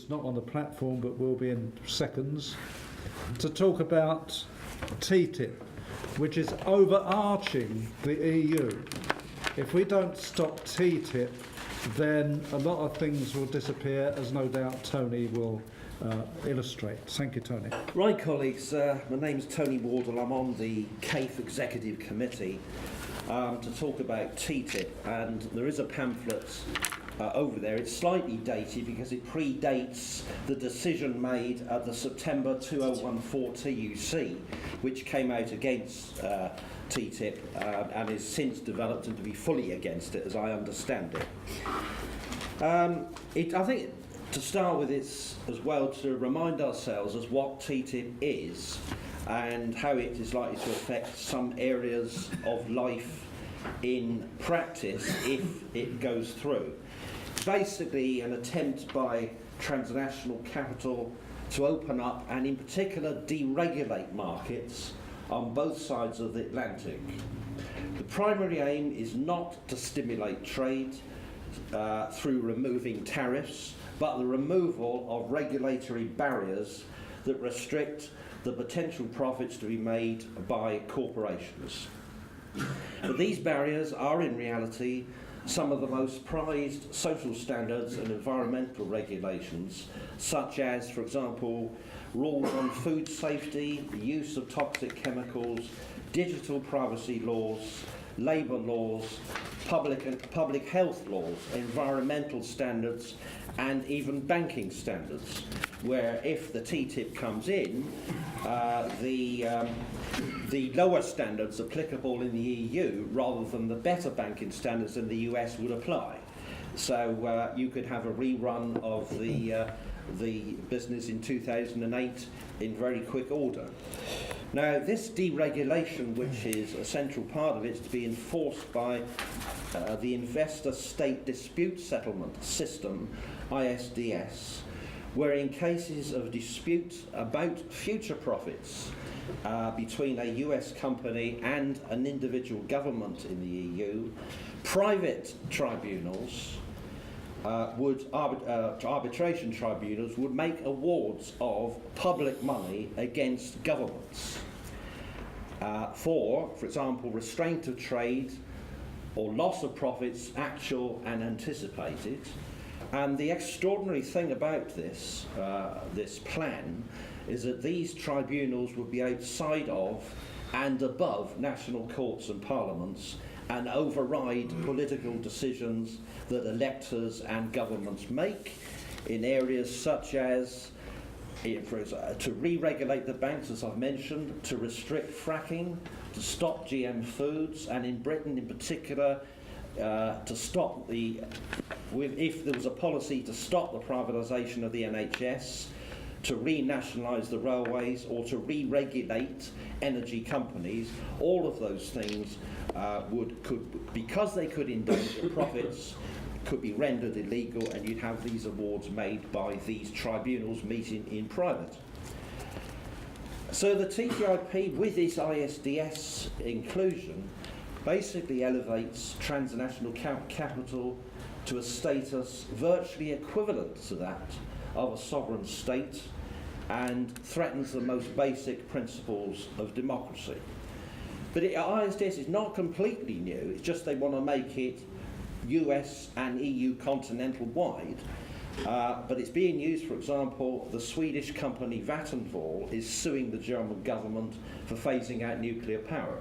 who's not on the platform but will be in seconds, to talk about TTIP, which is overarching the EU. If we don't stop TTIP, then a lot of things will disappear, as no doubt Tony will illustrate. Thank you, Tony. Right, colleagues, my name's Tony Wardle. I'm on the CAIF Executive Committee to talk about TTIP, and there is a pamphlet over there. It's slightly dated because it predates the decision made at the September 2014 TUC, which came out against TTIP and is since developed into be fully against it, as I understand it. I think to start with, it's as well to remind ourselves as what TTIP is and how it is likely to affect some areas of life in practice if it goes through. Basically an attempt by transnational capital to open up and in particular deregulate markets on both sides of the Atlantic. The primary aim is not to stimulate trade through removing tariffs, but the removal of regulatory barriers that restrict the potential profits to be made by corporations. But these barriers are in reality some of the most prized social standards and environmental regulations, such as, for example, rules on food safety, the use of toxic chemicals, digital privacy laws, labour laws, public health laws, environmental standards, and even banking standards, where if the TTIP comes in, the lower standards applicable in the EU rather than the better banking standards in the US would apply. So you could have a rerun of the business in 2008 in very quick order. Now, this deregulation, which is a central part of it, is to be enforced by the Investor State Dispute Settlement System, ISDS, where in cases of dispute about future profits between a US company and an individual government in the EU, private tribunals arbitration tribunals would make awards of public money against governments for example, restraint of trade or loss of profits, actual and anticipated. And the extraordinary thing about this plan is that these tribunals would be outside of and above national courts and parliaments and override political decisions that electors and governments make in areas such as to re-regulate the banks, as I've mentioned, to restrict fracking, to stop GM foods, and in Britain in particular to stop if there was a policy to stop the privatisation of the NHS, to renationalise the railways, or to re-regulate energy companies. All of those things because they could endanger profits, could be rendered illegal, and you'd have these awards made by these tribunals meeting in private. So the TTIP, with its ISDS inclusion, basically elevates transnational capital to a status virtually equivalent to that of a sovereign state and threatens the most basic principles of democracy. But ISDS is not completely new, it's just they want to make it US and EU continental wide, but it's being used. For example, the Swedish company Vattenfall is suing the German government for phasing out nuclear power.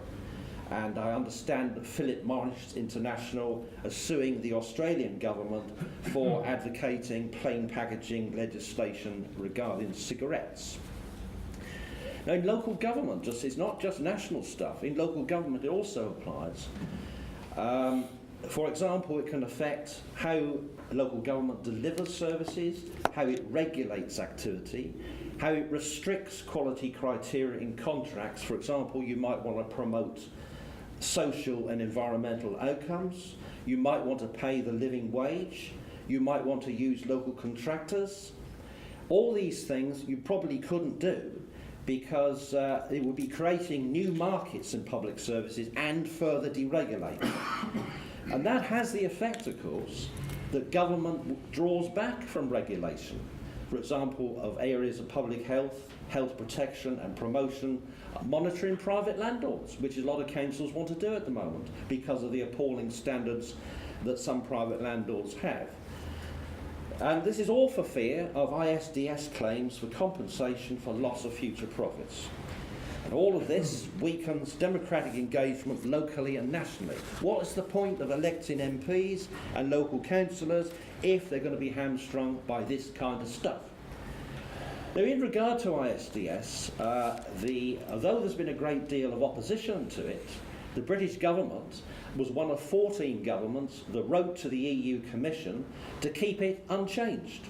And I understand that Philip Morris International is suing the Australian government for advocating plain packaging legislation regarding cigarettes. Now, in local government, it's not just national stuff. In local government, it also applies. For example, it can affect how local government delivers services, how it regulates activity, how it restricts quality criteria in contracts. For example, you might want to promote social and environmental outcomes. You might want to pay the living wage. You might want to use local contractors. All these things you probably couldn't do because it would be creating new markets in public services and further deregulating. And that has the effect, of course, that government draws back from regulation. for example, of areas of public health, health protection and promotion, monitoring private landlords, which a lot of councils want to do at the moment because of the appalling standards that some private landlords have. And this is all for fear of ISDS claims for compensation for loss of future profits. And all of this weakens democratic engagement locally and nationally. What is the point of electing MPs and local councillors if they're going to be hamstrung by this kind of stuff? Now, in regard to ISDS, although there's been a great deal of opposition to it, the British government was one of 14 governments that wrote to the EU Commission to keep it unchanged.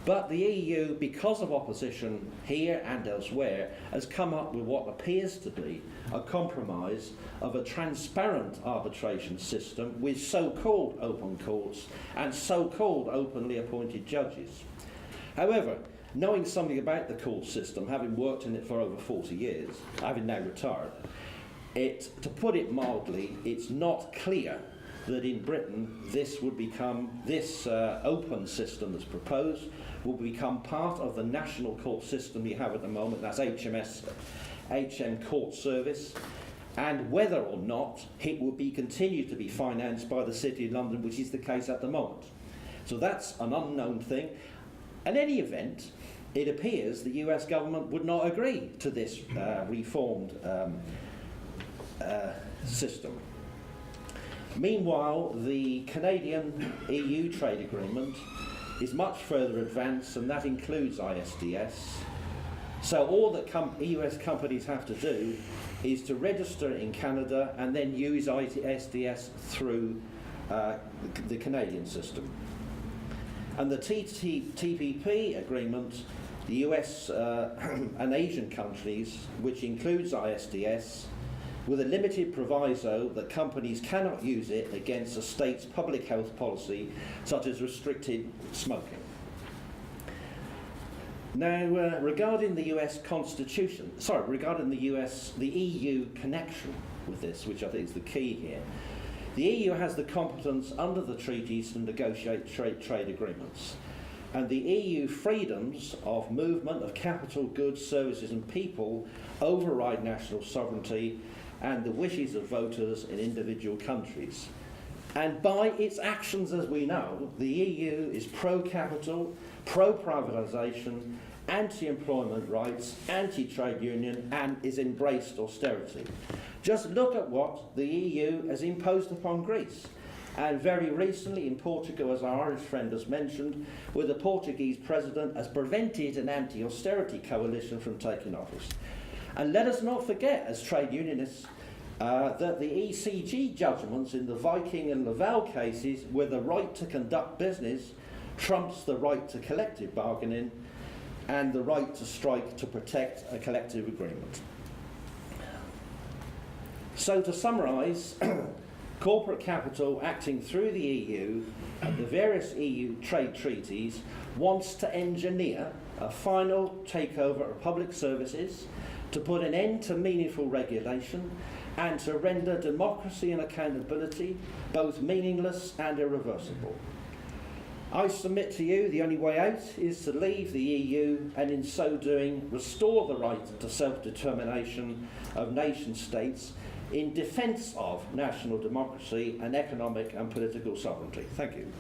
But the EU, because of opposition here and elsewhere, has come up with what appears to be a compromise of a transparent arbitration system with so-called open courts and so-called openly appointed judges. However, knowing something about the court system, having worked in it for over 40 years, having now retired, to put it mildly, it's not clear that in Britain this open system that's proposed will become part of the national court system we have at the moment, that's HM Court Service, and whether or not it will continue to be financed by the City of London, which is the case at the moment. So that's an unknown thing. In any event, it appears the US government would not agree to this reformed system. Meanwhile, the Canadian-EU trade agreement is much further advanced, and that includes ISDS. So all that US companies have to do is to register in Canada and then use ISDS through the Canadian system. And the TTIP agreement, the US and Asian countries, which includes ISDS, with a limited proviso that companies cannot use it against a state's public health policy, such as restricted smoking. Now, regarding the US Constitution, regarding the EU connection with this, which I think is the key here, the EU has the competence under the treaties to negotiate trade agreements. And the EU freedoms of movement of capital, goods, services and people override national sovereignty and the wishes of voters in individual countries. And by its actions, as we know, the EU is pro-capital, pro-privatisation, anti-employment rights, anti-trade union, and is embraced austerity. Just look at what the EU has imposed upon Greece. And very recently in Portugal, as our Irish friend has mentioned, where the Portuguese president has prevented an anti-austerity coalition from taking office. And let us not forget, as trade unionists, that the ECG judgments in the Viking and Laval cases, where the right to conduct business trumps the right to collective bargaining and the right to strike to protect a collective agreement. So to summarise, corporate capital acting through the EU and the various EU trade treaties wants to engineer a final takeover of public services, to put an end to meaningful regulation, and to render democracy and accountability both meaningless and irreversible. I submit to you the only way out is to leave the EU and in so doing restore the right to self-determination of nation-states in defence of national democracy and economic and political sovereignty. Thank you.